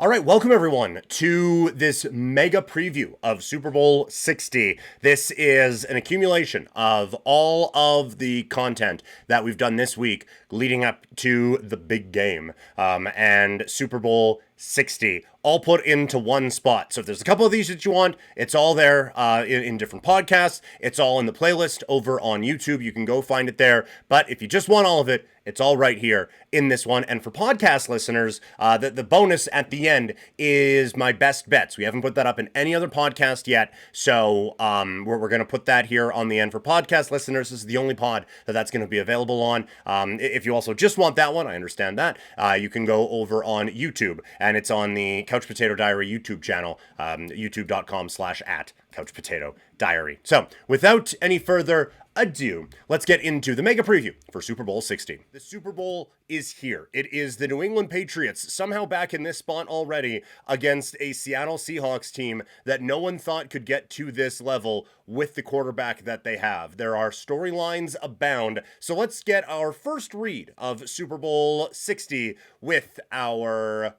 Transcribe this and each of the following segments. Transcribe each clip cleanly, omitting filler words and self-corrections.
All right, welcome everyone to this mega preview of Super Bowl 60. This is an accumulation of all of the content that we've done this week leading up to the big game and Super Bowl 60, all put into one spot. So if there's a couple of these that you want, it's all there in different podcasts. It's all in the playlist over on YouTube. You can go find it there. But if you just want all of it, it's all right here in this one. And for podcast listeners, the bonus at the end is my best bets. We haven't put that up in any other podcast yet. So we're going to put that here on the end for podcast listeners. This is the only pod that's going to be available on. If you also just want that one, I understand that. You can go over on YouTube. And it's on the Couch Potato Diary YouTube channel, youtube.com/@CouchPotatoDiary. So without any further ado, let's get into the mega preview for Super Bowl 60. The Super Bowl is here. It is the New England Patriots, somehow back in this spot already, against a Seattle Seahawks team that no one thought could get to this level with the quarterback that they have. There are storylines abound. So let's get our first read of Super Bowl 60 with our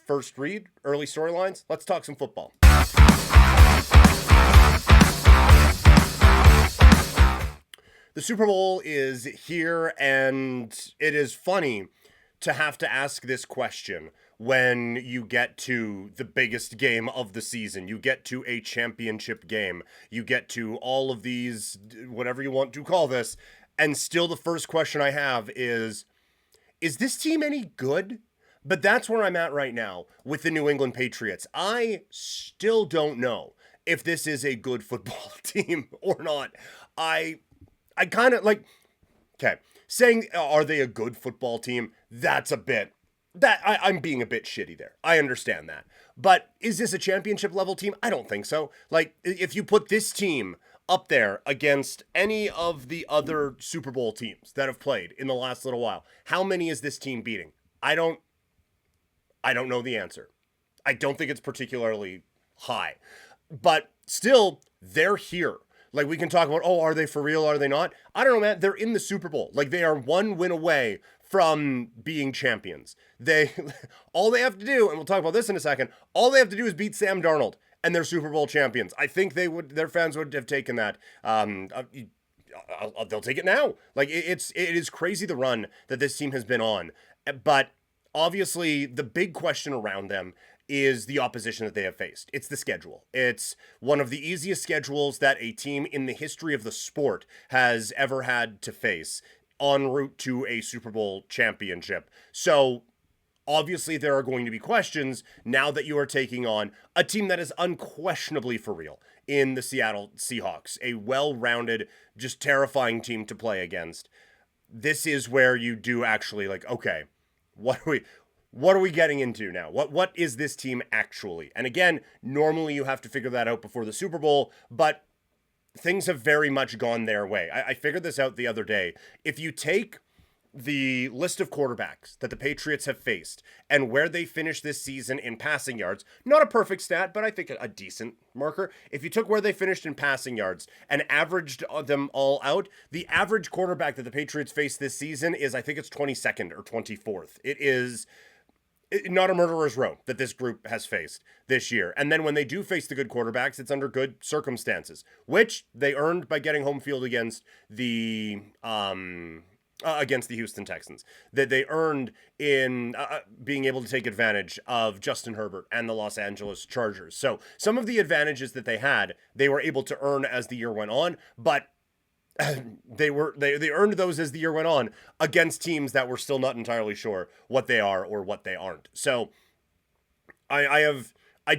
first read, early storylines. Let's talk some football. The Super Bowl is here, and it is funny to have to ask this question when you get to the biggest game of the season. You get to a championship game. You get to all of these, whatever you want to call this, and still the first question I have is this team any good? But that's where I'm at right now with the New England Patriots. I still don't know if this is a good football team or not. I kind of like, okay, saying are they a good football team? That's a bit, I'm being a bit shitty there. I understand that. But is this a championship level team? I don't think so. Like, if you put this team up there against any of the other Super Bowl teams that have played in the last little while, how many is this team beating? I don't know the answer. I don't think it's particularly high. But still, they're here. Like, we can talk about, oh, are they for real? Are they not? I don't know, man. They're in the Super Bowl. Like, they are one win away from being champions. All they have to do, and we'll talk about this in a second, all they have to do is beat Sam Darnold, and they're Super Bowl champions. I think their fans would have taken that. They'll take it now. Like, it is crazy the run that this team has been on. But obviously, the big question around them is the opposition that they have faced. It's the schedule. It's one of the easiest schedules that a team in the history of the sport has ever had to face en route to a Super Bowl championship. So obviously there are going to be questions now that you are taking on a team that is unquestionably for real in the Seattle Seahawks, a well-rounded, just terrifying team to play against. This is where you do actually like, okay, what are we getting into now? What is this team actually? And again, normally you have to figure that out before the Super Bowl, but things have very much gone their way. I figured this out the other day. If you take the list of quarterbacks that the Patriots have faced and where they finished this season in passing yards, not a perfect stat, but I think a decent marker. If you took where they finished in passing yards and averaged them all out, the average quarterback that the Patriots faced this season is, I think it's 22nd or 24th. It is not a murderer's row that this group has faced this year. And then when they do face the good quarterbacks, it's under good circumstances, which they earned by getting home field against the Houston Texans. That they earned in being able to take advantage of Justin Herbert and the Los Angeles Chargers. So some of the advantages that they had, they were able to earn as the year went on, but they earned those as the year went on against teams that were still not entirely sure what they are or what they aren't. So I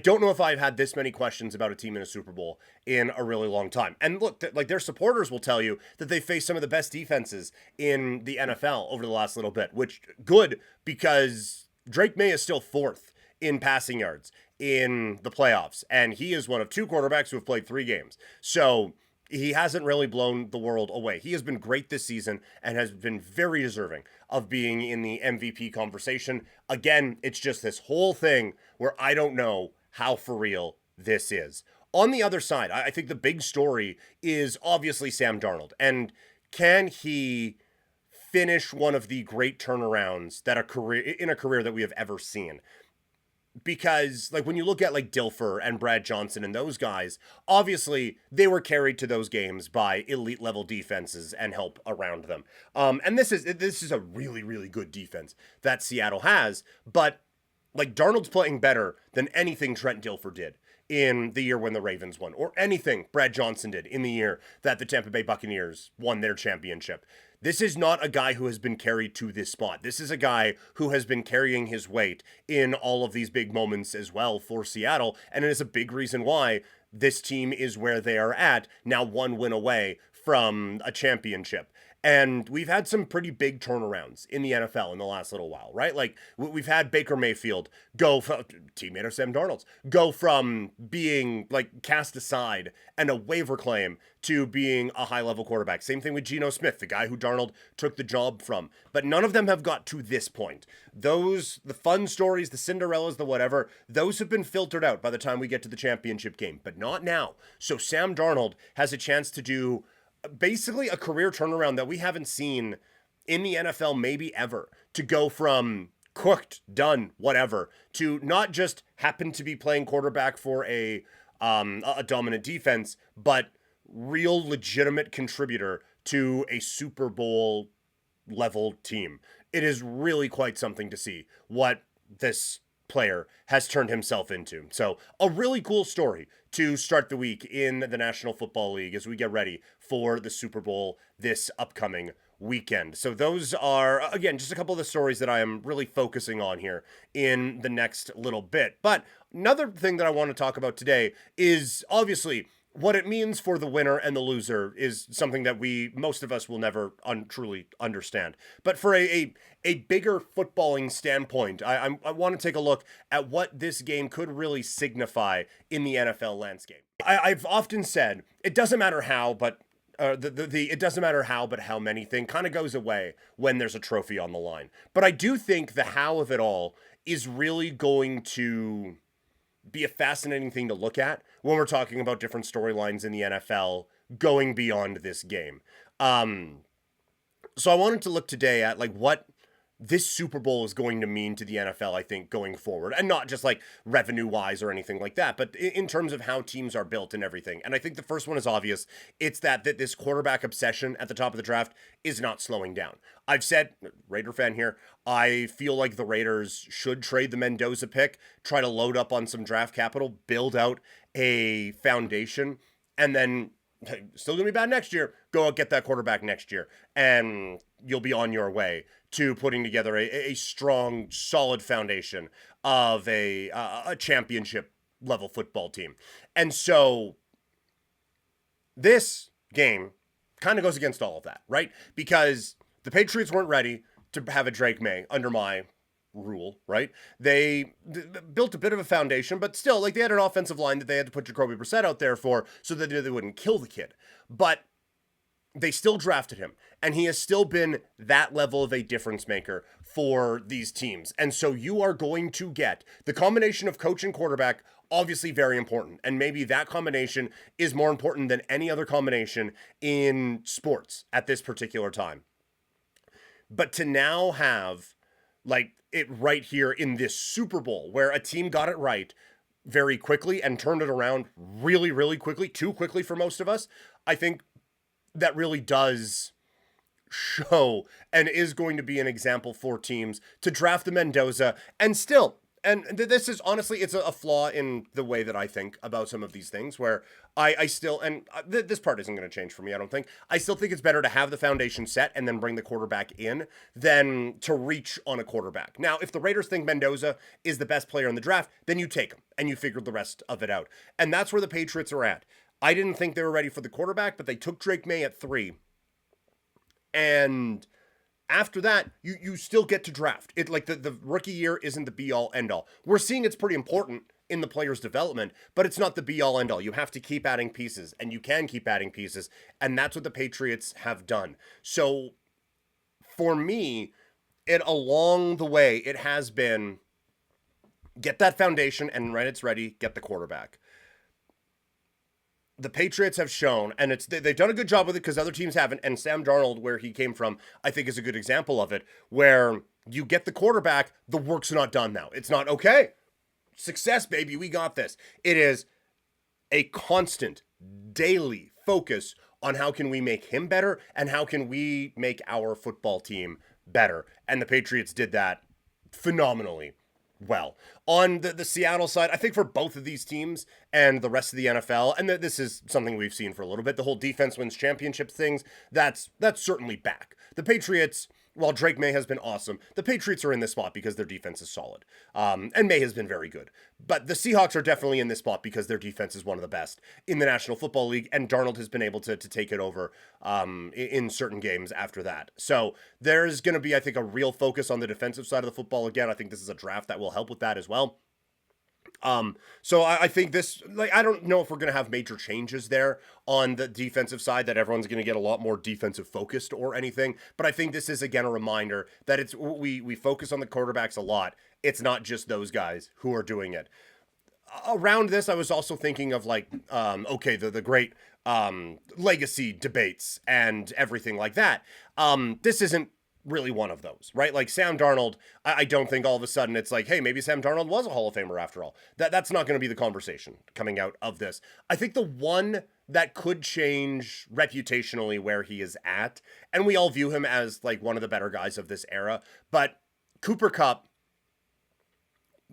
don't know if I've had this many questions about a team in a Super Bowl in a really long time. And look, like their supporters will tell you that they face some of the best defenses in the NFL over the last little bit, which good because Drake May is still fourth in passing yards in the playoffs. And he is one of two quarterbacks who have played 3 games. So he hasn't really blown the world away. He has been great this season and has been very deserving of being in the MVP conversation. Again, it's just this whole thing where I don't know how for real this is. On the other side, I think the big story is obviously Sam Darnold. And can he finish one of the great turnarounds that a career that we have ever seen? because like when you look at like Dilfer and Brad Johnson and those guys, obviously they were carried to those games by elite level defenses and help around them. And this is a really really good defense that Seattle has, but like Darnold's playing better than anything Trent Dilfer did in the year when the Ravens won, or anything Brad Johnson did in the year that the Tampa Bay Buccaneers won their championship. This is not a guy who has been carried to this spot. This is a guy who has been carrying his weight in all of these big moments as well for Seattle, and it is a big reason why this team is where they are at, now one win away from a championship. And we've had some pretty big turnarounds in the NFL in the last little while, right? Like we've had Baker Mayfield go from teammate of Sam Darnold's go from being like cast aside and a waiver claim to being a high level quarterback. Same thing with Geno Smith, the guy who Darnold took the job from. But none of them have got to this point. The fun stories, the Cinderellas, the whatever, those have been filtered out by the time we get to the championship game, but not now. So Sam Darnold has a chance to do basically a career turnaround that we haven't seen in the NFL maybe ever, to go from cooked, done, whatever, to not just happen to be playing quarterback for a dominant defense, but real legitimate contributor to a Super Bowl level team. It is really quite something to see what this player has turned himself into. So a really cool story to start the week in the National Football League as we get ready for the Super Bowl this upcoming weekend. So those are, again, just a couple of the stories that I am really focusing on here in the next little bit. But another thing that I want to talk about today is obviously what it means for the winner and the loser is something that most of us will never truly understand. But for a bigger footballing standpoint, I want to take a look at what this game could really signify in the NFL landscape. I've often said it doesn't matter how, but it doesn't matter how, but how many thing kind of goes away when there's a trophy on the line. But I do think the how of it all is really going to be a fascinating thing to look at when we're talking about different storylines in the NFL going beyond this game. So I wanted to look today at like what this Super Bowl is going to mean to the NFL, I think, going forward. And not just like revenue-wise or anything like that, but in terms of how teams are built and everything. And I think the first one is obvious. It's that this quarterback obsession at the top of the draft is not slowing down. I've said, Raider fan here, I feel like the Raiders should trade the Mendoza pick, try to load up on some draft capital, build out a foundation, and then still gonna be bad next year. Go out, get that quarterback next year, and you'll be on your way to putting together a strong, solid foundation of a championship level football team. And so this game kind of goes against all of that, right? Because the Patriots weren't ready to have a Drake May under my rule, right? They built a bit of a foundation, but still, like, they had an offensive line that they had to put Jacoby Brissett out there for so that they wouldn't kill the kid. But they still drafted him, and he has still been that level of a difference maker for these teams. And so you are going to get the combination of coach and quarterback, obviously very important. And maybe that combination is more important than any other combination in sports at this particular time. But to now have like it right here in this Super Bowl where a team got it right very quickly and turned it around really, really quickly, too quickly for most of us, I think that really does show and is going to be an example for teams to draft the Mendoza and still. And this is honestly, it's a flaw in the way that I think about some of these things where I still, and this part isn't going to change for me, I don't think. I still think it's better to have the foundation set and then bring the quarterback in than to reach on a quarterback. Now, if the Raiders think Mendoza is the best player in the draft, then you take him and you figure the rest of it out. And that's where the Patriots are at. I didn't think they were ready for the quarterback, but they took Drake May at 3. And after that, you still get to draft. It like the rookie year isn't the be-all, end-all. We're seeing it's pretty important in the player's development, but it's not the be-all, end-all. You have to keep adding pieces, and you can keep adding pieces, and that's what the Patriots have done. So, for me, along the way, it has been get that foundation, and when it's ready, get the quarterback. The Patriots have shown, and they've done a good job with it because other teams haven't, and Sam Darnold, where he came from, I think is a good example of it, where you get the quarterback, the work's not done now. It's not, okay, success, baby, we got this. It is a constant, daily focus on how can we make him better and how can we make our football team better. And the Patriots did that phenomenally well. On the Seattle side, I think for both of these teams and the rest of the NFL, and this is something we've seen for a little bit, the whole defense wins championship things, that's certainly back. The Patriots, while Drake May has been awesome, the Patriots are in this spot because their defense is solid. And May has been very good. But the Seahawks are definitely in this spot because their defense is one of the best in the National Football League, and Darnold has been able to take it over in certain games after that. So there's going to be, I think, a real focus on the defensive side of the football again. I think this is a draft that will help with that as well. So I think this, I don't know if we're going to have major changes there on the defensive side, that everyone's going to get a lot more defensive focused or anything. But I think this is, again, a reminder that we focus on the quarterbacks a lot. It's not just those guys who are doing it. Around this, I was also thinking of the great legacy debates and everything like that. This isn't really one of those, right? Like Sam Darnold, I don't think all of a sudden it's like, hey, maybe Sam Darnold was a Hall of Famer after all. That's not going to be the conversation coming out of this. I think the one that could change reputationally where he is at, and we all view him as like one of the better guys of this era, but Cooper Kupp,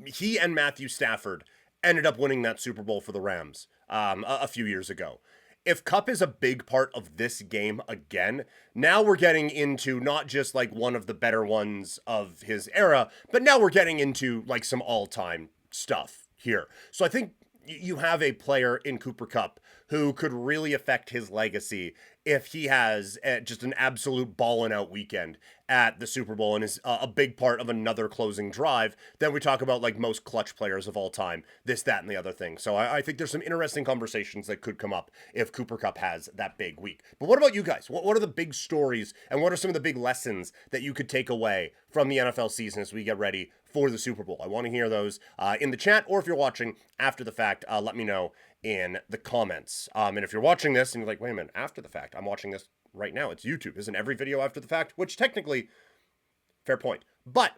he and Matthew Stafford ended up winning that Super Bowl for the Rams a few years ago. If Kupp is a big part of this game again, now we're getting into not just like one of the better ones of his era, but now we're getting into like some all-time stuff here. So I think you have a player in Cooper Kupp who could really affect his legacy if he has just an absolute ballin' out weekend at the Super Bowl and is a big part of another closing drive. Then we talk about like most clutch players of all time, this, that, and the other thing. So I think there's some interesting conversations that could come up if Cooper Kupp has that big week. But what about you guys? What are the big stories and what are some of the big lessons that you could take away from the NFL season as we get ready for the Super Bowl? I want to hear those in the chat, or if you're watching after the fact, let me know in the comments. And if you're watching this and you're like, wait a minute, after the fact, I'm watching this right now. It's YouTube. Isn't every video after the fact? Which technically, fair point. But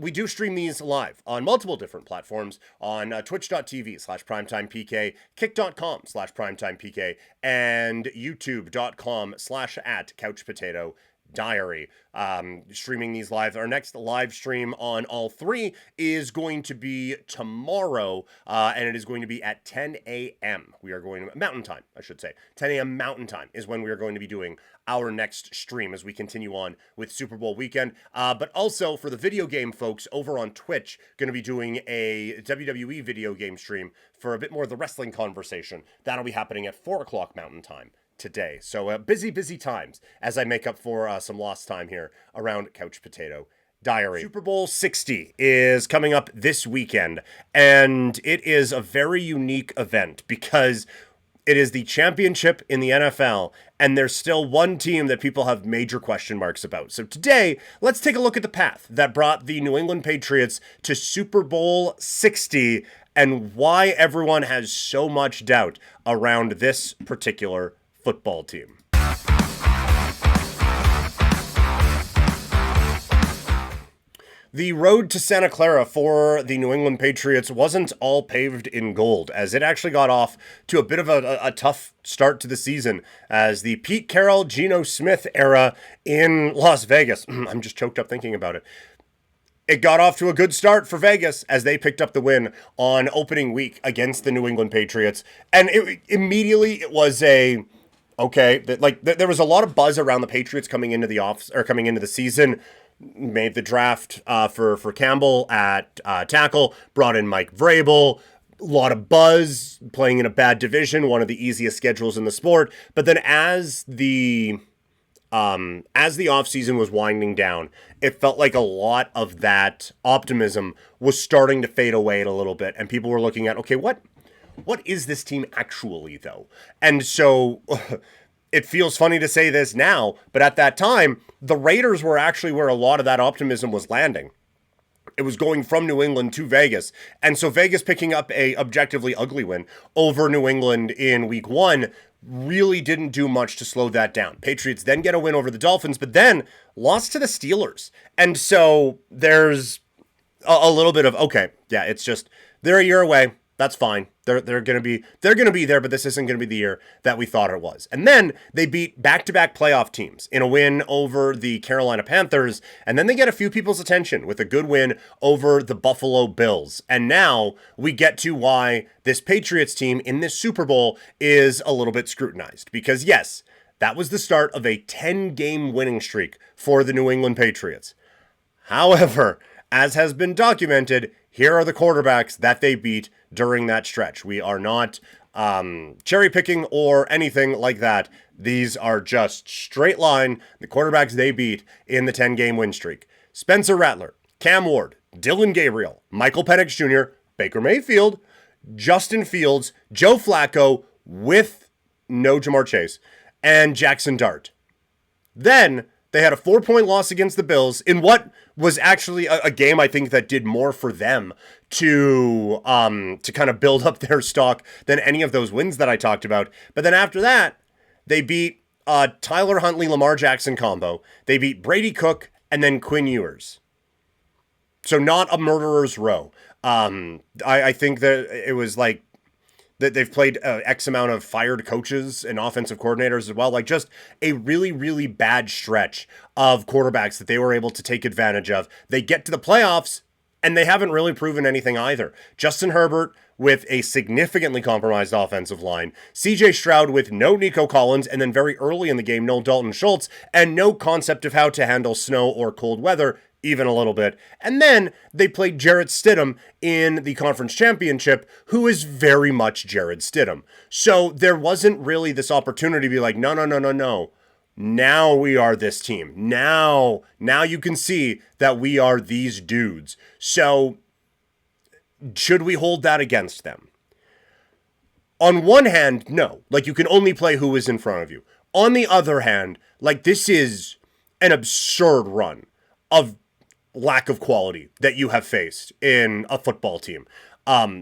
we do stream these live on multiple different platforms on twitch.tv/primetimepk, kick.com/primetimepk, and youtube.com/@couchpotato diary. Streaming these live. Our next live stream on all three is going to be tomorrow, and it is going to be at 10 a.m. We are going to Mountain Time, I should say. 10 a.m. Mountain Time is when we are going to be doing our next stream as we continue on with Super Bowl weekend. But also for the video game folks over on Twitch, going to be doing a WWE video game stream for a bit more of the wrestling conversation. That'll be happening at 4 o'clock Mountain Time today. So busy times as I make up for some lost time here around Couch Potato Diary. Super Bowl 60 is coming up this weekend, and it is a very unique event because it is the championship in the NFL, and there's still one team that people have major question marks about. So today, let's take a look at the path that brought the New England Patriots to Super Bowl 60 and why everyone has so much doubt around this particular football team. The road to Santa Clara for the New England Patriots wasn't all paved in gold, as it actually got off to a bit of a tough start to the season, as the Pete Carroll, Geno Smith era in Las Vegas. I'm just choked up thinking about it. It got off to a good start for Vegas as they picked up the win on opening week against the New England Patriots. And immediately it was there was a lot of buzz around the Patriots coming into the season. Made the draft for Campbell at tackle, brought in Mike Vrabel. A lot of buzz, playing in a bad division, one of the easiest schedules in the sport. But then as the offseason was winding down, it felt like a lot of that optimism was starting to fade away a little bit, and people were looking at, okay, what is this team actually, though? And so it feels funny to say this now, but at that time, the Raiders were actually where a lot of that optimism was landing. It was going from New England to Vegas. And so Vegas picking up a objectively ugly win over New England in week 1 really didn't do much to slow that down. Patriots then get a win over the Dolphins, but then lost to the Steelers. And so there's a little bit of, okay, Yeah, it's just they're a year away. That's fine. They're gonna be there, but this isn't gonna be the year that we thought it was. And then they beat back-to-back playoff teams in a win over the Carolina Panthers, and then they get a few people's attention with a good win over the Buffalo Bills. And now we get to why this Patriots team in this Super Bowl is a little bit scrutinized. Because yes, that was the start of a 10-game winning streak for the New England Patriots. However, as has been documented, here are the quarterbacks that they beat during that stretch. We are not cherry picking or anything like that. These are just straight line, the quarterbacks they beat in the 10-game win streak. Spencer Rattler, Cam Ward, Dylan Gabriel, Michael Penix Jr., Baker Mayfield, Justin Fields, Joe Flacco with no Jamar Chase, and Jackson Dart. Then they had a 4-point loss against the Bills in what was actually a game I think that did more for them to kind of build up their stock than any of those wins that I talked about. But then after that, they beat Tyler Huntley, Lamar Jackson combo. They beat Brady Cook and then Quinn Ewers. So not a murderer's row. I think that it was like that they've played X amount of fired coaches and offensive coordinators as well. Like just a really, really bad stretch of quarterbacks that they were able to take advantage of. They get to the playoffs and they haven't really proven anything either. Justin Herbert with a significantly compromised offensive line. CJ Stroud with no Nico Collins, and then very early in the game, no Dalton Schultz, and no concept of how to handle snow or cold weather, even a little bit. And then they played Jarrett Stidham in the conference championship, who is very much Jarrett Stidham. So there wasn't really this opportunity to be like, no. Now we are this team. Now you can see that we are these dudes. So should we hold that against them? On one hand, no. Like, you can only play who is in front of you. On the other hand, like, this is an absurd run of lack of quality that you have faced in a football team.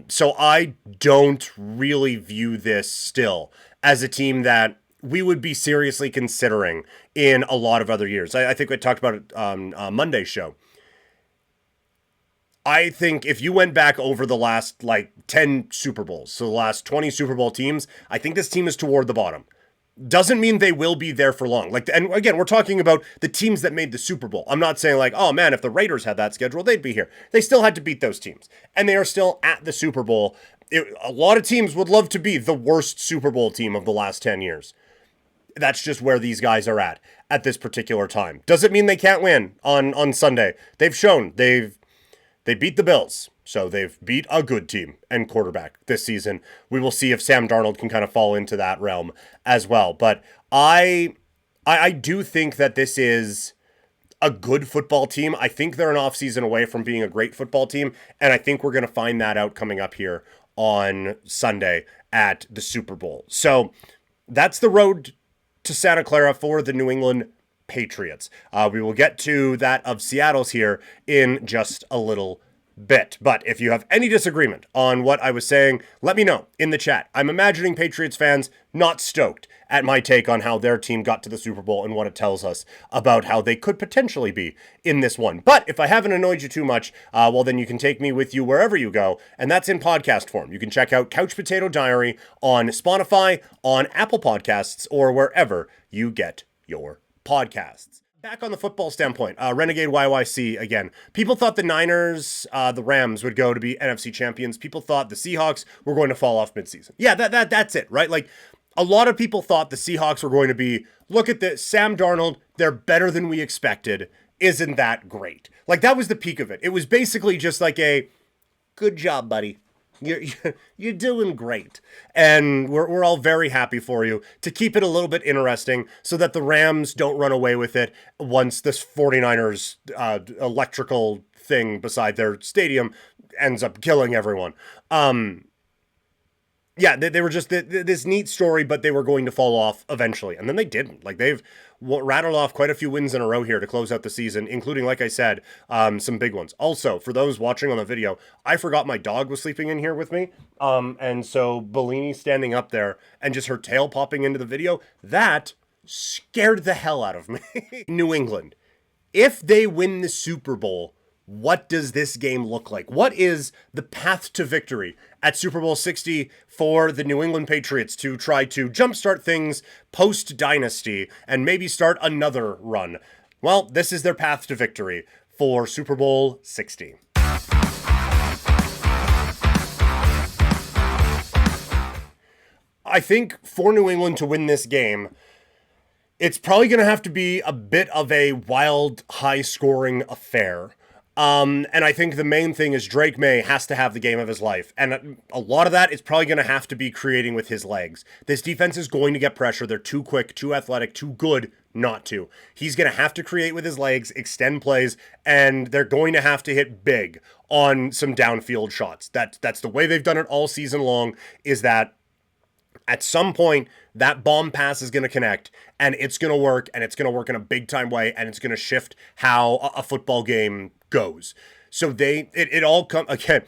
So I don't really view this still as a team that we would be seriously considering in a lot of other years. I think we talked about it on Monday's show. I think if you went back over the last 10 Super Bowls, so the last 20 Super Bowl teams, I think this team is toward the bottom. Doesn't mean they will be there for long. And again, we're talking about the teams that made the Super Bowl. I'm not saying oh man, if the Raiders had that schedule, they'd be here. They still had to beat those teams. And they are still at the Super Bowl. A lot of teams would love to be the worst Super Bowl team of the last 10 years. That's just where these guys are at this particular time. Doesn't mean they can't win on Sunday. They've shown they beat the Bills. So they've beat a good team and quarterback this season. We will see if Sam Darnold can kind of fall into that realm as well. But I do think that this is a good football team. I think they're an offseason away from being a great football team. And I think we're going to find that out coming up here on Sunday at the Super Bowl. So that's the road to Santa Clara for the New England Patriots. We will get to that of Seattle's here in just a little bit. But if you have any disagreement on what I was saying, let me know in the chat. I'm imagining Patriots fans not stoked at my take on how their team got to the Super Bowl and what it tells us about how they could potentially be in this one. But if I haven't annoyed you too much, well, then you can take me with you wherever you go, and that's in podcast form. You can check out Couch Potato Diary on Spotify, on Apple Podcasts, or wherever you get your podcasts. Back on the football standpoint, Renegade YYC again. People thought the Niners, the Rams would go to be NFC champions. People thought the Seahawks were going to fall off midseason. Yeah, that's it, right? Like, a lot of people thought the Seahawks were going to be, look at this, Sam Darnold, they're better than we expected. Isn't that great? Like, that was the peak of it. It was basically just like a, good job, buddy. You're doing great. And we're all very happy for you to keep it a little bit interesting so that the Rams don't run away with it once this 49ers electrical thing beside their stadium ends up killing everyone. Yeah, they were just this neat story, but they were going to fall off eventually. And then they didn't. Like, they've rattled off quite a few wins in a row here to close out the season, including, like I said, some big ones. Also, for those watching on the video, I forgot my dog was sleeping in here with me. And so Bellini standing up there and just her tail popping into the video, that scared the hell out of me. New England, if they win the Super Bowl, what does this game look like? What is the path to victory at Super Bowl 60 for the New England Patriots to try to jumpstart things post-dynasty and maybe start another run? Well, this is their path to victory for Super Bowl 60. I think for New England to win this game, it's probably going to have to be a bit of a wild, high-scoring affair. And I think the main thing is Drake May has to have the game of his life. And a lot of that is probably going to have to be creating with his legs. This defense is going to get pressure. They're too quick, too athletic, too good not to. He's going to have to create with his legs, extend plays, and they're going to have to hit big on some downfield shots. That's the way they've done it all season long, is that at some point, that bomb pass is going to connect, and it's going to work, and it's going to work in a big-time way, and it's going to shift how a football game goes. So it all comes, again,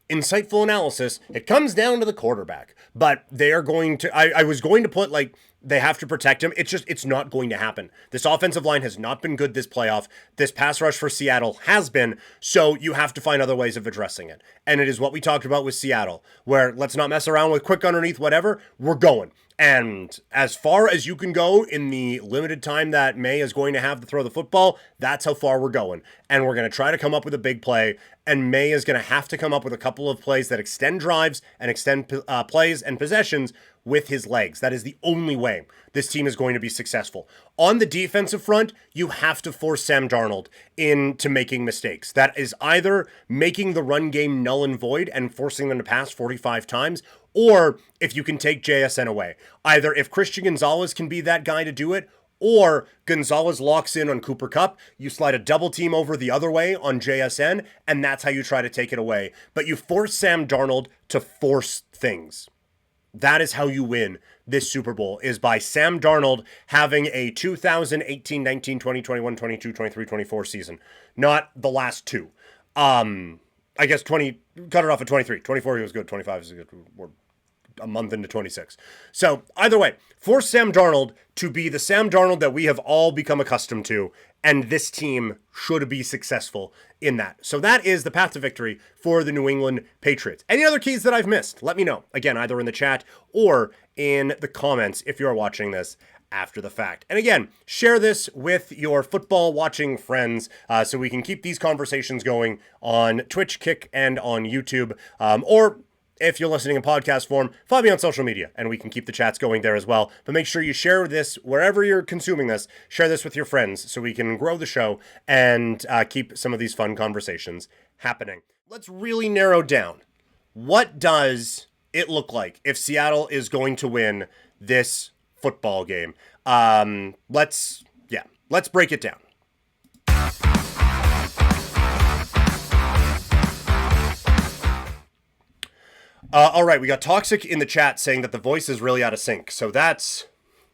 insightful analysis, it comes down to the quarterback. But they are going to, I was going to put, like, they have to protect him. It's not going to happen. This offensive line has not been good this playoff. This pass rush for Seattle has been, so you have to find other ways of addressing it. And it is what we talked about with Seattle, where let's not mess around with quick underneath, whatever, we're going. And as far as you can go in the limited time that May is going to have to throw the football, that's how far we're going. And we're going to try to come up with a big play, and May is going to have to come up with a couple of plays that extend drives and extend plays and possessions with his legs. That is the only way this team is going to be successful. On the defensive front, you have to force Sam Darnold into making mistakes. That is either making the run game null and void and forcing them to pass 45 times, or if you can take JSN away. Either if Christian Gonzalez can be that guy to do it, or Gonzalez locks in on Cooper Kupp, you slide a double team over the other way on JSN, and that's how you try to take it away. But you force Sam Darnold to force things. That is how you win this Super Bowl, is by Sam Darnold having a 2018, 19, 20, 21, 22, 23, 24 season. Not the last two. I guess 20, cut it off at 23. 24 he was good, 25 is good. We're a month into 26. So either way, force Sam Darnold to be the Sam Darnold that we have all become accustomed to, and this team should be successful in that. So that is the path to victory for the New England Patriots. Any other keys that I've missed? Let me know. Again, either in the chat or in the comments if you're watching this after the fact. And again, share this with your football watching friends so we can keep these conversations going on Twitch, Kick, and on YouTube. Or if you're listening in podcast form, follow me on social media, and we can keep the chats going there as well. But make sure you share this wherever you're consuming this. Share this with your friends so we can grow the show and keep some of these fun conversations happening. Let's really narrow down. What does it look like if Seattle is going to win this football game? Let's break it down. All right, we got Toxic in the chat saying that the voice is really out of sync. So that's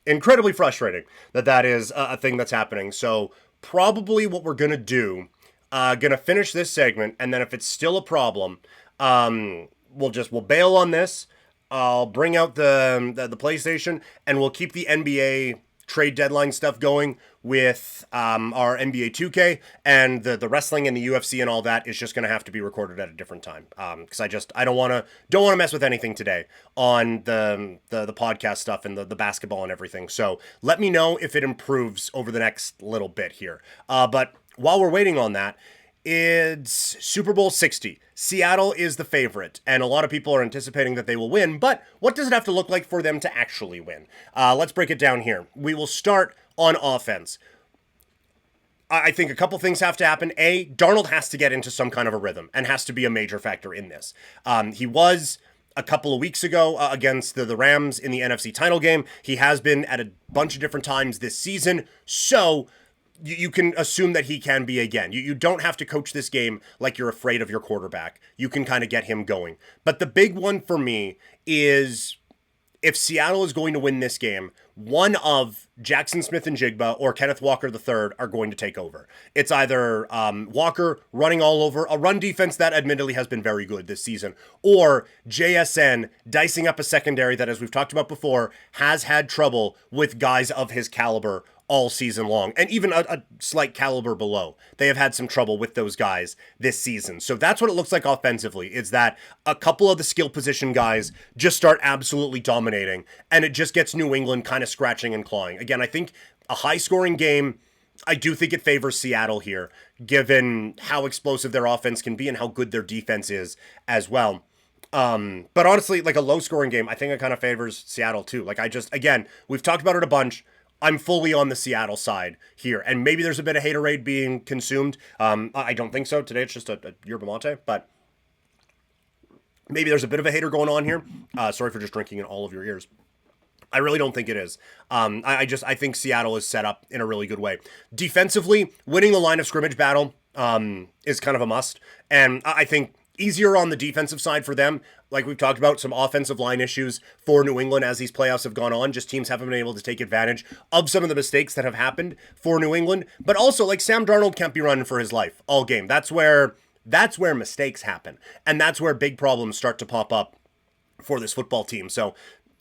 incredibly frustrating that is a thing that's happening. So probably what we're going to do, going to finish this segment, and then if it's still a problem, we'll bail on this. I'll bring out the PlayStation, and we'll keep the NBA trade deadline stuff going with our NBA 2K, and the wrestling and the UFC and all that is just going to have to be recorded at a different time. Because I don't want to mess with anything today on the podcast stuff and the basketball and everything. So let me know if it improves over the next little bit here. But while we're waiting on that, it's Super Bowl 60. Seattle is the favorite, and a lot of people are anticipating that they will win, but what does it have to look like for them to actually win? Let's break it down here. We will start on offense. I think a couple things have to happen. A, Darnold has to get into some kind of a rhythm and has to be a major factor in this. He was a couple of weeks ago against the Rams in the NFC title game. He has been at a bunch of different times this season, so you can assume that he can be again. You don't have to coach this game like you're afraid of your quarterback. You can kind of get him going. But the big one for me is if Seattle is going to win this game, one of Jackson Smith-Njigba or Kenneth Walker III are going to take over. It's either Walker running all over, a run defense that admittedly has been very good this season, or JSN dicing up a secondary that, as we've talked about before, has had trouble with guys of his caliber all season long, and even a slight caliber below. They have had some trouble with those guys this season. So that's what it looks like offensively, is that a couple of the skill position guys just start absolutely dominating, and it just gets New England kind of scratching and clawing. Again, I think a high-scoring game, I do think it favors Seattle here, given how explosive their offense can be and how good their defense is as well. But honestly, like a low-scoring game, I think it kind of favors Seattle too. Like again, we've talked about it a bunch. I'm fully on the Seattle side here, and maybe there's a bit of haterade being consumed. I don't think so. Today it's just a yerba mate, but maybe there's a bit of a hater going on here. Sorry for just drinking in all of your ears. I really don't think it is. I think Seattle is set up in a really good way. Defensively, winning the line of scrimmage battle is kind of a must, and I think easier on the defensive side for them. Like we've talked about, some offensive line issues for New England as these playoffs have gone on. Just teams haven't been able to take advantage of some of the mistakes that have happened for New England. But also, like, Sam Darnold can't be running for his life all game. That's where mistakes happen. And that's where big problems start to pop up for this football team. So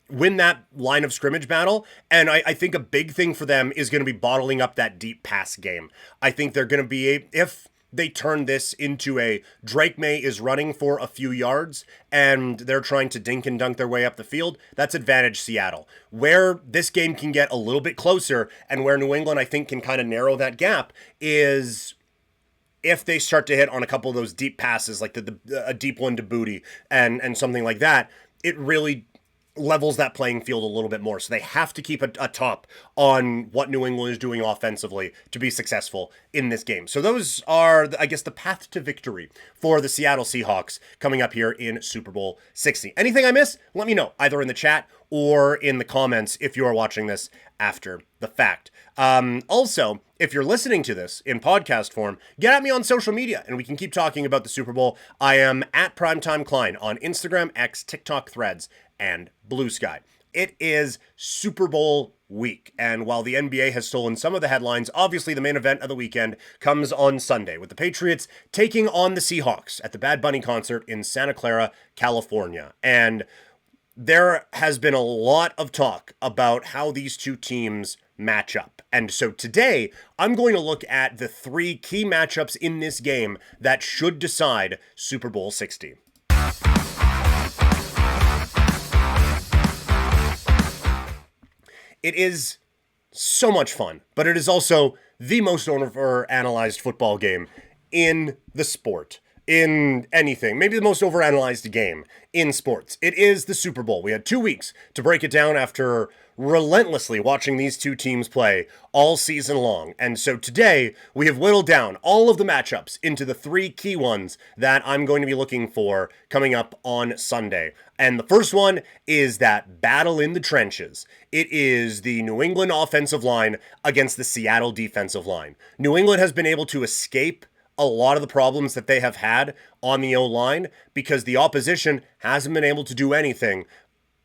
win that line of scrimmage battle. And I think a big thing for them is going to be bottling up that deep pass game. I think they're going to be, if they turn this into a Drake May is running for a few yards and they're trying to dink and dunk their way up the field, that's advantage Seattle. Where this game can get a little bit closer and where New England, I think, can kind of narrow that gap is if they start to hit on a couple of those deep passes, like a deep one to Booty and something like that. It really levels that playing field a little bit more. So they have to keep a top on what New England is doing offensively to be successful in this game. So those are, I guess, the path to victory for the Seattle Seahawks coming up here in Super Bowl 60. Anything I miss? Let me know, either in the chat or in the comments if you are watching this after the fact. Also, if you're listening to this in podcast form, get at me on social media and we can keep talking about the Super Bowl. I am at Primetime Klein on Instagram, X, TikTok, Threads, and Blue Sky. It is Super Bowl week, and while the NBA has stolen some of the headlines, obviously the main event of the weekend comes on Sunday with the Patriots taking on the Seahawks at the Bad Bunny concert in Santa Clara, California. And there has been a lot of talk about how these two teams match up. And so today, I'm going to look at the three key matchups in this game that should decide Super Bowl 60. It is so much fun, but it is also the most overanalyzed football game in the sport, in anything. Maybe the most overanalyzed game in sports. It is the Super Bowl. We had 2 weeks to break it down after relentlessly watching these two teams play all season long. And so today, we have whittled down all of the matchups into the three key ones that I'm going to be looking for coming up on Sunday. And the first one is that battle in the trenches. It is the New England offensive line against the Seattle defensive line. New England has been able to escape a lot of the problems that they have had on the O-line because the opposition hasn't been able to do anything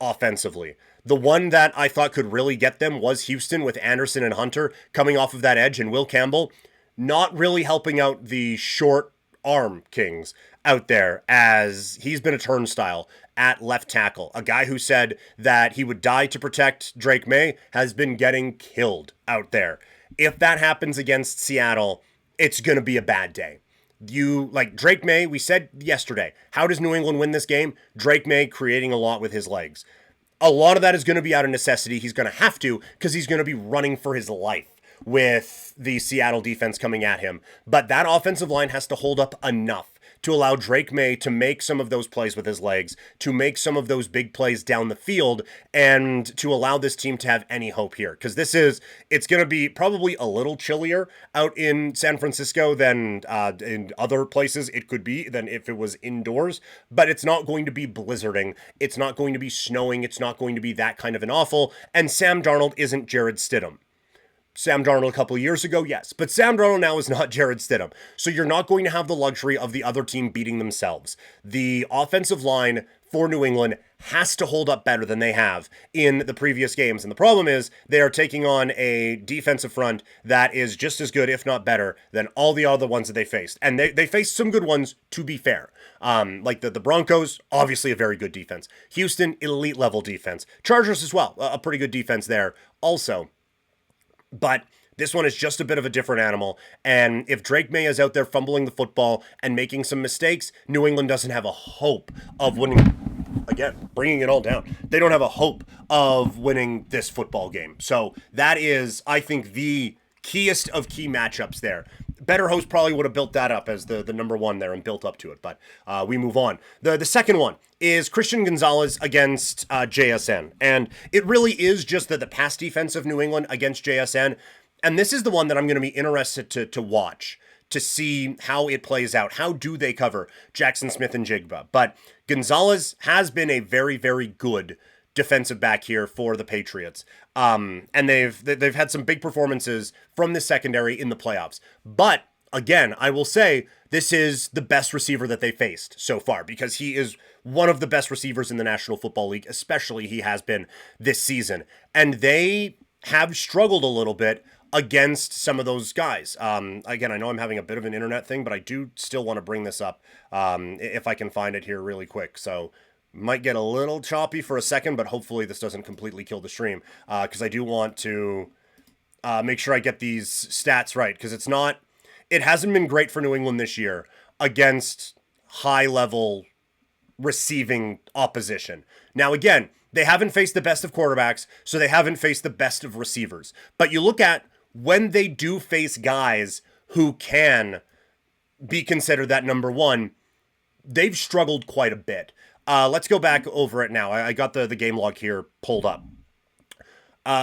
offensively. The one that I thought could really get them was Houston with Anderson and Hunter coming off of that edge, and Will Campbell not really helping out the short arm kings out there, as he's been a turnstile at left tackle. A guy who said that he would die to protect Drake May has been getting killed out there. If that happens against Seattle, it's going to be a bad day. Drake May, we said yesterday, how does New England win this game? Drake May creating a lot with his legs. A lot of that is going to be out of necessity. He's going to have to, because he's going to be running for his life with the Seattle defense coming at him. But that offensive line has to hold up enough to allow Drake May to make some of those plays with his legs, to make some of those big plays down the field, and to allow this team to have any hope here. Because it's going to be probably a little chillier out in San Francisco than in other places it could be, than if it was indoors. But it's not going to be blizzarding. It's not going to be snowing. It's not going to be that kind of an awful. And Sam Darnold isn't Jared Stidham. Sam Darnold a couple of years ago, yes. But Sam Darnold now is not Jared Stidham. So you're not going to have the luxury of the other team beating themselves. The offensive line for New England has to hold up better than they have in the previous games. And the problem is they are taking on a defensive front that is just as good, if not better, than all the other ones that they faced. And they faced some good ones, to be fair. Like the Broncos, obviously a very good defense. Houston, elite level defense. Chargers as well, a pretty good defense there also. But this one is just a bit of a different animal. And if Drake May is out there fumbling the football and making some mistakes, New England doesn't have a hope of winning. Again, bringing it all down. They don't have a hope of winning this football game. So that is, I think, the keyest of key matchups there. Better host probably would have built that up as the number one there and built up to it, but we move on. The second one is Christian Gonzalez against JSN, and it really is just the pass defense of New England against JSN, and this is the one that I'm going to be interested to watch, to see how it plays out. How do they cover Jackson Smith-Njigba? But Gonzalez has been a very, very good defensive back here for the Patriots. And they've had some big performances from the secondary in the playoffs. But again, I will say this is the best receiver that they faced so far, because he is one of the best receivers in the National Football League, especially he has been this season. And they have struggled a little bit against some of those guys. Again, I know I'm having a bit of an internet thing, but I do still want to bring this up if I can find it here really quick. So might get a little choppy for a second, but hopefully this doesn't completely kill the stream, because I do want to make sure I get these stats right, because it hasn't been great for New England this year against high-level receiving opposition. Now, again, they haven't faced the best of quarterbacks, so they haven't faced the best of receivers. But you look at when they do face guys who can be considered that number one, they've struggled quite a bit. Let's go back over it now. I got the game log here pulled up.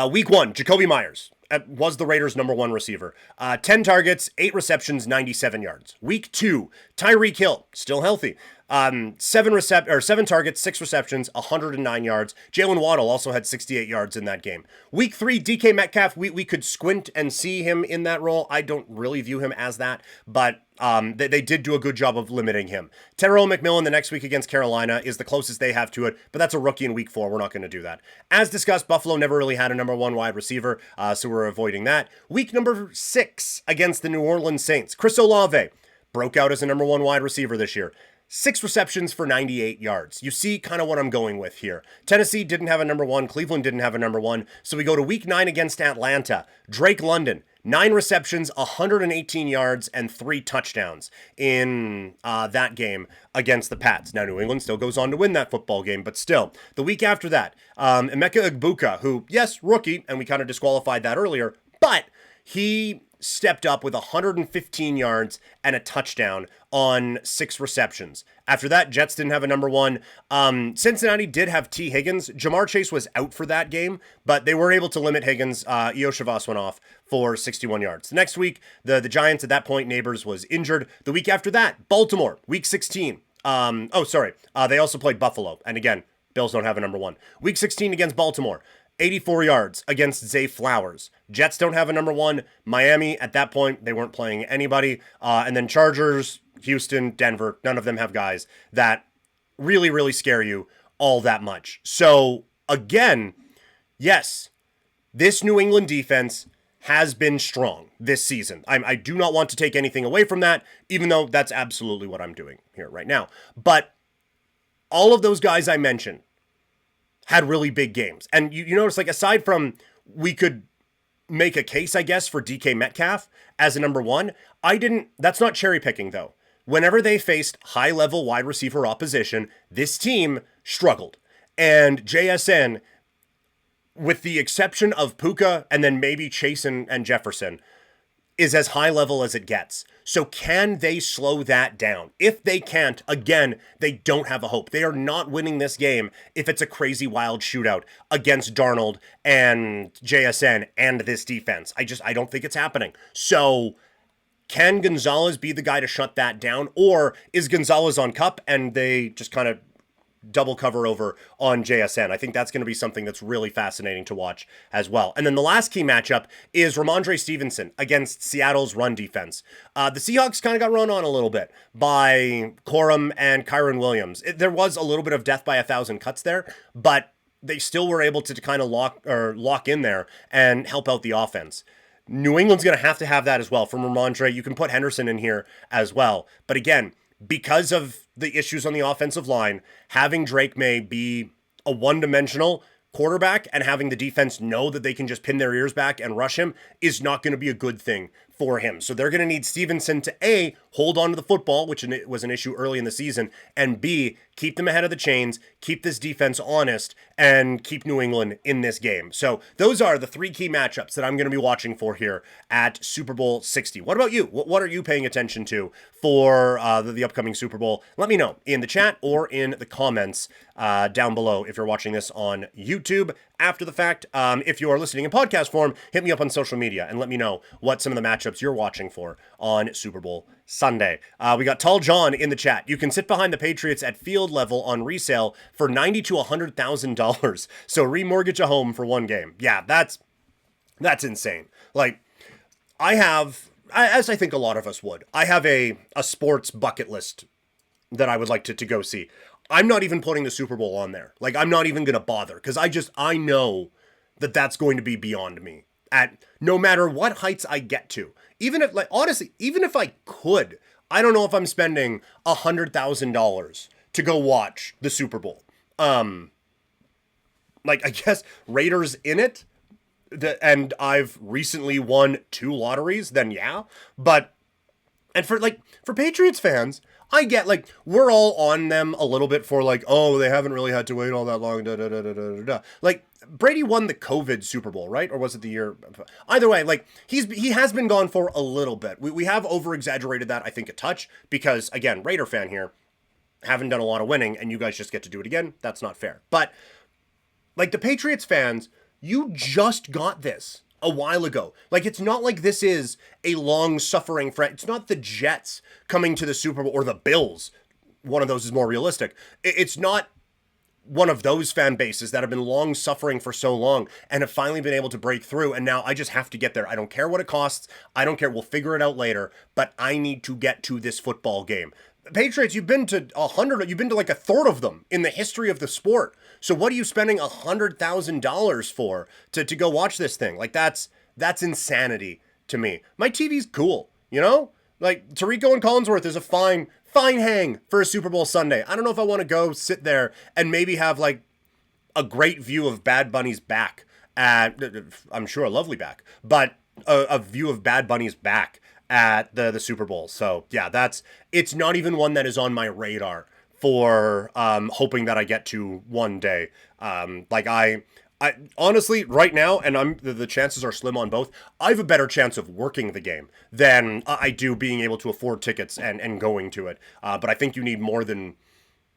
Week 1, Jacoby Myers was the Raiders' number one receiver. 10 targets, 8 receptions, 97 yards. Week 2, Tyreek Hill, still healthy. 7 targets, 6 receptions, 109 yards. Jalen Waddle also had 68 yards in that game. Week 3, DK Metcalf, we could squint and see him in that role. I don't really view him as that, but they did do a good job of limiting him. Terrell McMillan the next week against Carolina is the closest they have to it, but that's a rookie in week 4. We're not going to do that. As discussed, Buffalo never really had a number one wide receiver, so we're avoiding that. Week number 6 against the New Orleans Saints. Chris Olave broke out as a number one wide receiver this year. 6 receptions for 98 yards. You see kind of what I'm going with here. Tennessee didn't have a number one. Cleveland didn't have a number one. So we go to week 9 against Atlanta. Drake London, 9 receptions, 118 yards, and 3 touchdowns in that game against the Pats. Now, New England still goes on to win that football game, but still. The week after that, Emeka Egbuka, who, yes, rookie, and we kind of disqualified that earlier, but he stepped up with 115 yards and a touchdown on 6 receptions. After that, Jets didn't have a number one. Cincinnati did have T. Higgins. Jamar Chase was out for that game, but they were able to limit Higgins. Io Shavas went off for 61 yards. The next week, the Giants, at that point, Neighbors was injured. The week after that, Baltimore, week 16. They also played Buffalo. And again, Bills don't have a number one. Week 16 against Baltimore. 84 yards against Zay Flowers. Jets don't have a number one. Miami, at that point, they weren't playing anybody. And then Chargers, Houston, Denver, none of them have guys that really, really scare you all that much. So, again, yes, this New England defense has been strong this season. I do not want to take anything away from that, even though that's absolutely what I'm doing here right now. But all of those guys I mentioned had really big games. And you notice, like, aside from we could make a case, I guess, for DK Metcalf as a number one, that's not cherry picking, though. Whenever they faced high-level wide receiver opposition, this team struggled. And JSN, with the exception of Puka and then maybe Chase and Jefferson, is as high level as it gets. So can they slow that down? If they can't, again, they don't have a hope. They are not winning this game if it's a crazy wild shootout against Darnold and JSN and this defense. I don't think it's happening. So can Gonzalez be the guy to shut that down? Or is Gonzalez on cup and they just kind of double cover over on JSN? I think that's going to be something that's really fascinating to watch as well. And then the last key matchup is Ramondre Stevenson against Seattle's run defense. The Seahawks kind of got run on a little bit by Corum and Kyron Williams. There was a little bit of death by 1,000 cuts there, but they still were able to kind of lock in there and help out the offense. New England's going to have that as well from Ramondre. You can put Henderson in here as well. But again, because of the issues on the offensive line, having Drake May be a one-dimensional quarterback and having the defense know that they can just pin their ears back and rush him is not going to be a good thing for him. So they're going to need Stevenson to A, hold on to the football, which was an issue early in the season, and B, keep them ahead of the chains, keep this defense honest, and keep New England in this game. So those are the 3 key matchups that I'm going to be watching for here at Super Bowl 60. What about you? What are you paying attention to for the upcoming Super Bowl? Let me know in the chat or in the comments down below if you're watching this on YouTube after the fact. If you are listening in podcast form, hit me up on social media and let me know what some of the matchups you're watching for on Super Bowl Sunday. We got Tall John in the chat. You can sit behind the Patriots at field level on resale for $90,000 to $100,000. So remortgage a home for one game. Yeah, that's insane. Like, I have, as I think a lot of us would, I have a sports bucket list that I would like to go see. I'm not even putting the Super Bowl on there. Like, I'm not even going to bother because I know that that's going to be beyond me at no matter what heights I get to. Even if, like, honestly, even if I could, I don't know if I'm spending $100,000 to go watch the Super Bowl. Like, I guess Raiders in it, and I've recently won 2 lotteries, then yeah. But, and for Patriots fans, I get, like, we're all on them a little bit for, like, oh, they haven't really had to wait all that long, da-da-da-da-da-da. Like, Brady won the COVID Super Bowl, right? Or was it the year? Either way, like, he has been gone for a little bit. We have over-exaggerated that, I think, a touch, because, again, Raider fan here, haven't done a lot of winning, and you guys just get to do it again. That's not fair. But, like, the Patriots fans, you just got this a while ago. Like, it's not like this is a long-suffering friend. It's not the Jets coming to the Super Bowl, or the Bills. One of those is more realistic. It's not one of those fan bases that have been long-suffering for so long and have finally been able to break through, and now I just have to get there. I don't care what it costs. I don't care. We'll figure it out later, but I need to get to this football game. Patriots, you've been to like a third of them in the history of the sport. So what are you spending $100,000 for to go watch this thing? Like, that's insanity to me. My TV's cool, you know? Like, Tirico and Collinsworth is a fine hang for a Super Bowl Sunday. I don't know if I want to go sit there and maybe have, like, a great view of Bad Bunny's back at, I'm sure a lovely back, but a view of Bad Bunny's back at the Super Bowl. So yeah, it's not even one that is on my radar for hoping that I get to one day. Like, I honestly right now, and the chances are slim on both, I have a better chance of working the game than I do being able to afford tickets and going to it. But I think you need more than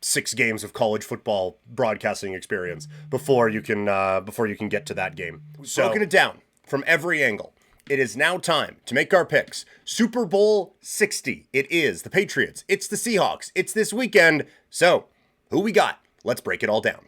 6 games of college football broadcasting experience before you can get to that game. So, broken it down from every angle. It is now time to make our picks. Super Bowl 60. It is the Patriots. It's the Seahawks. It's this weekend. So, who we got? Let's break it all down.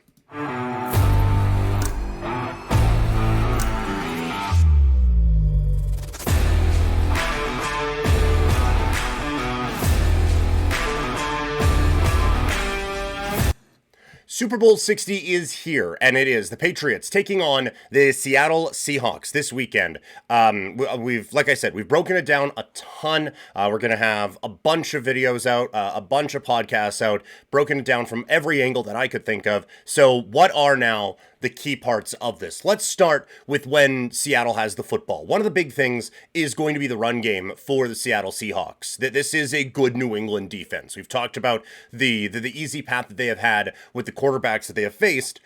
Super Bowl 60 is here, and it is the Patriots taking on the Seattle Seahawks this weekend. Like I said, we've broken it down a ton. We're going to have a bunch of videos out, a bunch of podcasts out, broken it down from every angle that I could think of. So what are now the key parts of this? Let's start with when Seattle has the football. One of the big things is going to be the run game for the Seattle Seahawks. This is a good New England defense. We've talked about the easy path that they have had with the quarterbacks that they have faced.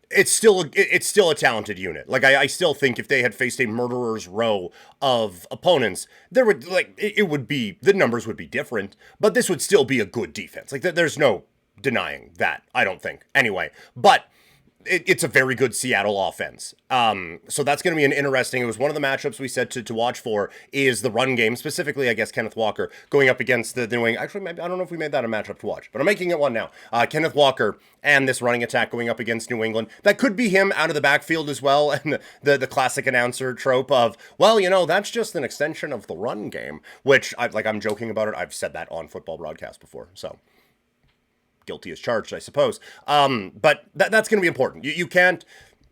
It's still a talented unit. Like, I still think if they had faced a murderer's row of opponents, there would, like, the numbers would be different, but this would still be a good defense. Like, there's no denying that, I don't think. Anyway, but it's a very good Seattle offense. So that's going to be an interesting, it was one of the matchups we said to watch for is the run game, specifically, I guess, Kenneth Walker going up against the New England. Actually, maybe, I don't know if we made that a matchup to watch, but I'm making it one now. Kenneth Walker and this running attack going up against New England. That could be him out of the backfield as well. And the classic announcer trope of, well, you know, that's just an extension of the run game, which I'm joking about it. I've said that on football broadcasts before. So guilty as charged, I suppose. But that's going to be important. You can't,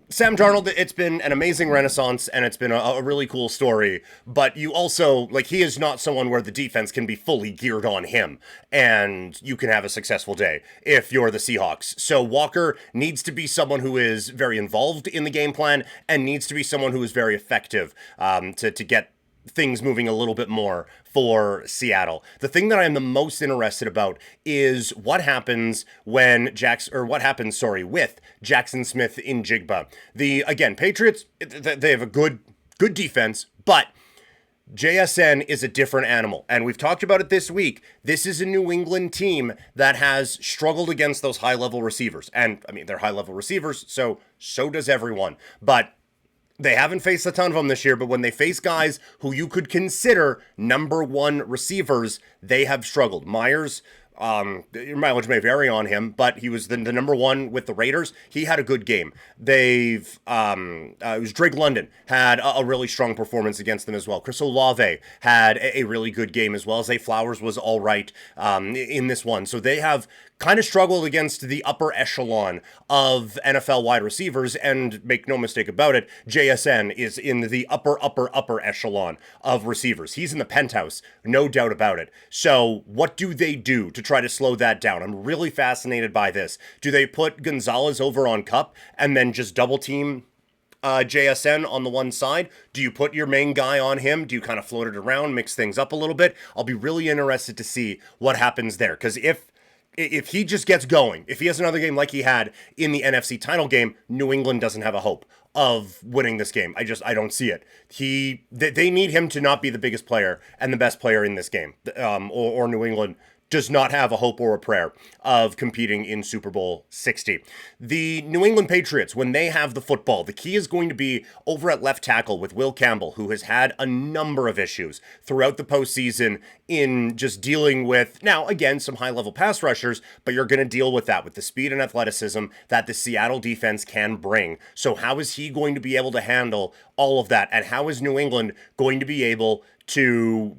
Sam Darnold, it's been an amazing renaissance and it's been a really cool story, but you also, like, he is not someone where the defense can be fully geared on him and you can have a successful day if you're the Seahawks. So Walker needs to be someone who is very involved in the game plan and needs to be someone who is very effective to get things moving a little bit more for Seattle. The thing that I am the most interested about is what happens when with Jackson Smith-Njigba. Again, Patriots, they have a good defense, but JSN is a different animal, and we've talked about it this week. This is a New England team that has struggled against those high-level receivers, and I mean, they're high-level receivers, so does everyone, but they haven't faced a ton of them this year, but when they face guys who you could consider number one receivers, they have struggled. Myers, your mileage may vary on him, but he was the number one with the Raiders. He had a good game. It was Drake London had a really strong performance against them as well. Chris Olave had a really good game as well. Zay Flowers was all right in this one. So they have kind of struggled against the upper echelon of NFL wide receivers, and make no mistake about it, JSN is in the upper echelon of receivers. He's in the penthouse, no doubt about it. So what do they do to try to slow that down? I'm really fascinated by this. Do they put Gonzalez over on Kupp and then just double team JSN on the one side? Do you put your main guy on him? Do you kind of float it around, mix things up a little bit? I'll be really interested to see what happens there, because if he just gets going, if he has another game like he had in the NFC title game, New England doesn't have a hope of winning this game. I don't see it. They need him to not be the biggest player and the best player in this game, or New England does not have a hope or a prayer of competing in Super Bowl 60. The New England Patriots, when they have the football, the key is going to be over at left tackle with Will Campbell, who has had a number of issues throughout the postseason in just dealing with, now, again, some high-level pass rushers, but you're going to deal with that with the speed and athleticism that the Seattle defense can bring. So how is he going to be able to handle all of that? And how is New England going to be able to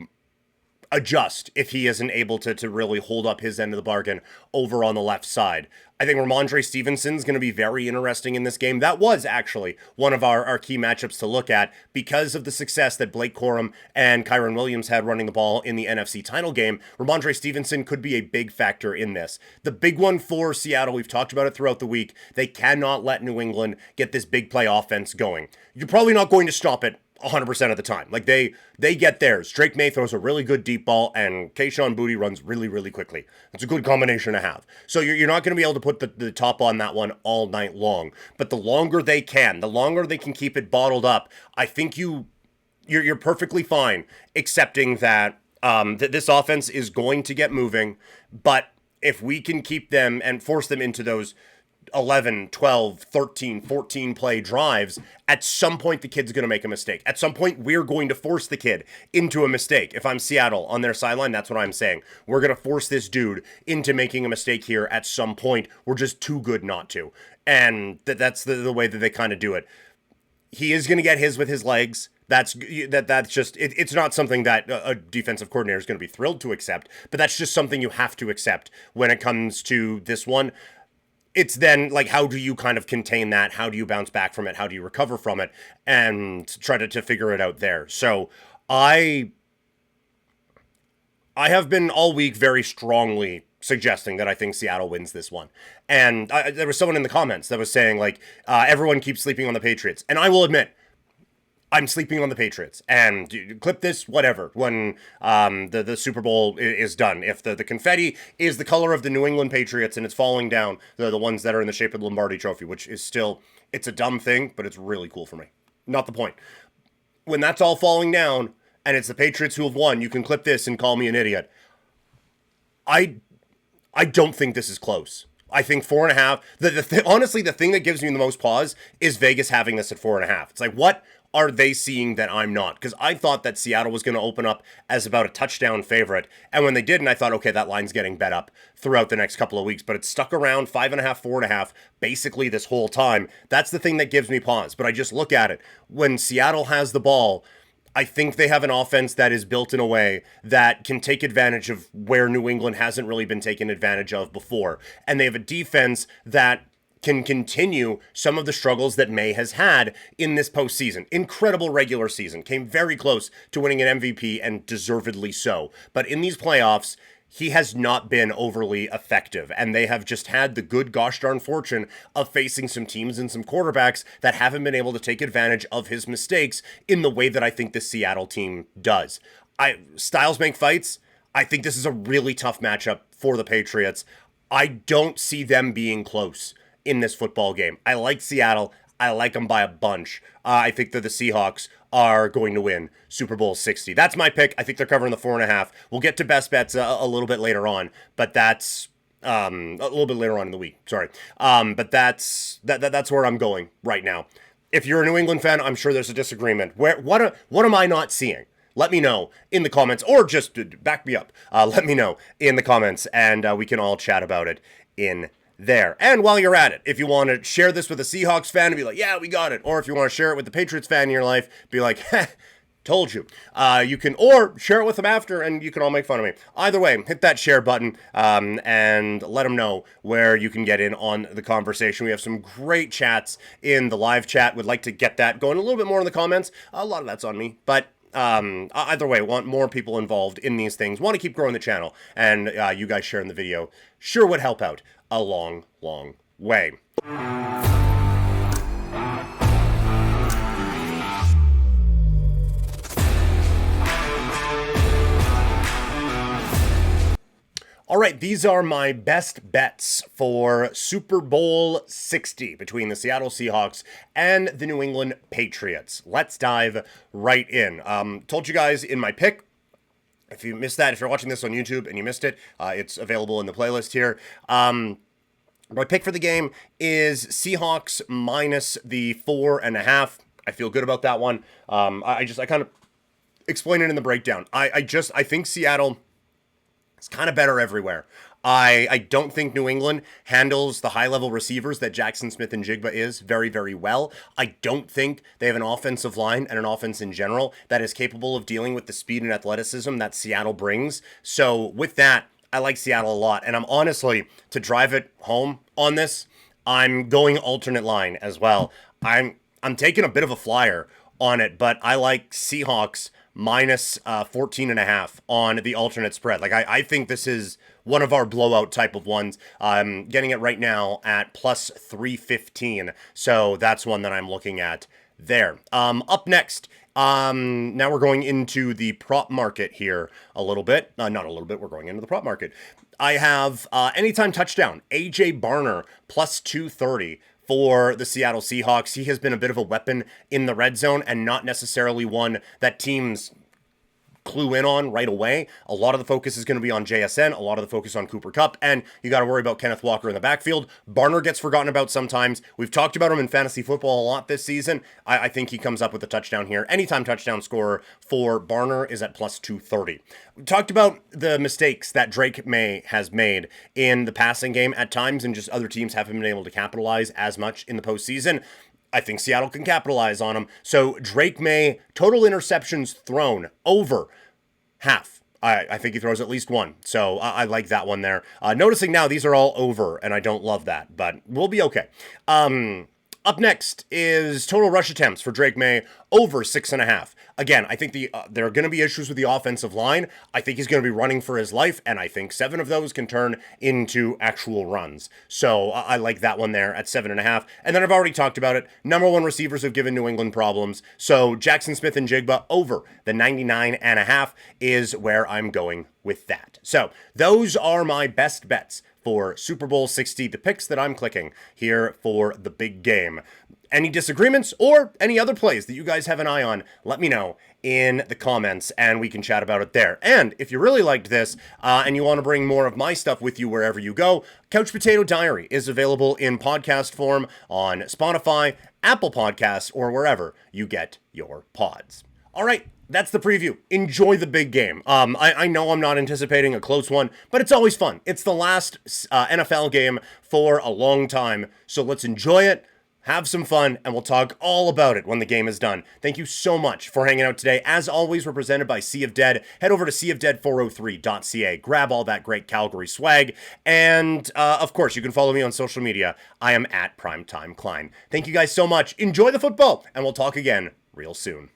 adjust if he isn't able to really hold up his end of the bargain over on the left side? I think Ramondre Stevenson's going to be very interesting in this game. That was actually one of our key matchups to look at because of the success that Blake Corum and Kyron Williams had running the ball in the NFC title game. Ramondre Stevenson could be a big factor in this. The big one for Seattle, we've talked about it throughout the week, they cannot let New England get this big play offense going. You're probably not going to stop it 100% of the time. Like, they get theirs. Drake May throws a really good deep ball, and Kayshon Boutte runs really, really quickly. It's a good combination to have. So you're not going to be able to put the top on that one all night long. But the longer they can keep it bottled up, I think you're perfectly fine accepting that this offense is going to get moving. But if we can keep them and force them into those 11, 12, 13, 14 play drives, at some point the kid's going to make a mistake. At some point, we're going to force the kid into a mistake. If I'm Seattle on their sideline, that's what I'm saying. We're going to force this dude into making a mistake here at some point. We're just too good not to. And that's the way that they kind of do it. He is going to get his with his legs. That's just, it's not something that a defensive coordinator is going to be thrilled to accept, but that's just something you have to accept when it comes to this one. It's then, like, how do you kind of contain that? How do you bounce back from it? How do you recover from it? And try to figure it out there. So I have been all week very strongly suggesting that I think Seattle wins this one. And there was someone in the comments that was saying, like, everyone keeps sleeping on the Patriots. And I will admit, I'm sleeping on the Patriots. And clip this, whatever, when the Super Bowl is done. If the confetti is the color of the New England Patriots and it's falling down, the ones that are in the shape of the Lombardi Trophy, which is still, it's a dumb thing, but it's really cool for me. Not the point. When that's all falling down and it's the Patriots who have won, you can clip this and call me an idiot. I don't think this is close. I think 4.5. Honestly, the thing that gives me the most pause is Vegas having this at 4.5. It's like, what are they seeing that I'm not? Because I thought that Seattle was going to open up as about a touchdown favorite. And when they didn't, I thought, okay, that line's getting bet up throughout the next couple of weeks. But it's stuck around 5.5, 4.5, basically this whole time. That's the thing that gives me pause. But I just look at it. When Seattle has the ball, I think they have an offense that is built in a way that can take advantage of where New England hasn't really been taken advantage of before. And they have a defense that can continue some of the struggles that May has had in this postseason. Incredible regular season, came very close to winning an MVP and deservedly so. But in these playoffs, he has not been overly effective, and they have just had the good gosh darn fortune of facing some teams and some quarterbacks that haven't been able to take advantage of his mistakes in the way that I think the Seattle team does. Styles make fights. I think this is a really tough matchup for the Patriots. I don't see them being close in this football game. I like Seattle. I like them by a bunch. I think that the Seahawks are going to win Super Bowl 60. That's my pick. I think they're covering the 4.5. We'll get to best bets a little bit later on, but that's a little bit later on in the week. Sorry, but that's where I'm going right now. If you're a New England fan, I'm sure there's a disagreement. What am I not seeing? Let me know in the comments, or just back me up. Let me know in the comments, and we can all chat about it in there. And while you're at it, if you want to share this with a Seahawks fan and be like, yeah, we got it. Or if you want to share it with the Patriots fan in your life, be like, heh, told you. You can, or share it with them after and you can all make fun of me. Either way, hit that share button and let them know where you can get in on the conversation. We have some great chats in the live chat. Would like to get that going a little bit more in the comments. A lot of that's on me, but either way, want more people involved in these things, want to keep growing the channel, and you guys sharing the video sure would help out a long, long way. All right, these are my best bets for Super Bowl 60 between the Seattle Seahawks and the New England Patriots. Let's dive right in. Told you guys in my pick, if you missed that, if you're watching this on YouTube and you missed it, it's available in the playlist here. My pick for the game is Seahawks minus the 4.5. I feel good about that one. I kind of explain it in the breakdown. I think Seattle, it's kind of better everywhere. I don't think New England handles the high-level receivers that Jackson Smith-Njigba is very, very well. I don't think they have an offensive line and an offense in general that is capable of dealing with the speed and athleticism that Seattle brings. So with that, I like Seattle a lot. And I'm honestly, to drive it home on this, I'm going alternate line as well. I'm taking a bit of a flyer on it, but I like Seahawks minus 14.5 on the alternate spread. Like, I think this is one of our blowout type of ones. I'm getting it right now at plus 315. So that's one that I'm looking at there. Up next, now we're going into the prop market here a little bit. Not a little bit, we're going into the prop market. I have anytime touchdown, AJ Barner plus 230. For the Seattle Seahawks. He has been a bit of a weapon in the red zone and not necessarily one that teams clue in on right away. A lot of the focus is going to be on JSN, a lot of the focus on Cooper Kupp, and you got to worry about Kenneth Walker in the backfield. Barner gets forgotten about sometimes. We've talked about him in fantasy football a lot this season. I think he comes up with a touchdown here. Anytime touchdown scorer for Barner is at plus 230. We talked about the mistakes that Drake May has made in the passing game at times, and just other teams haven't been able to capitalize as much in the postseason. I think Seattle can capitalize on them. So Drake May, total interceptions thrown over half. I think he throws at least one. So I like that one there. Noticing now these are all over, and I don't love that, but we'll be okay. Up next is total rush attempts for Drake May, over 6.5. Again, I think there are going to be issues with the offensive line. I think he's going to be running for his life, and I think 7 of those can turn into actual runs. So I like that one there at 7.5. And then I've already talked about it. Number one receivers have given New England problems. So Jackson Smith-Njigba over the 99.5 is where I'm going with that. So those are my best bets for Super Bowl 60, the picks that I'm clicking here for the big game. Any disagreements or any other plays that you guys have an eye on, let me know in the comments and we can chat about it there. And if you really liked this and you want to bring more of my stuff with you wherever you go, Couch Potato Diary is available in podcast form on Spotify, Apple Podcasts, or wherever you get your pods. All right. That's the preview. Enjoy the big game. I know I'm not anticipating a close one, but it's always fun. It's the last NFL game for a long time, so let's enjoy it. Have some fun, and we'll talk all about it when the game is done. Thank you so much for hanging out today. As always, we're presented by Sea of Dead. Head over to seaofdead403.ca. Grab all that great Calgary swag. And, of course, you can follow me on social media. I am at PrimetimeKlein. Thank you guys so much. Enjoy the football, and we'll talk again real soon.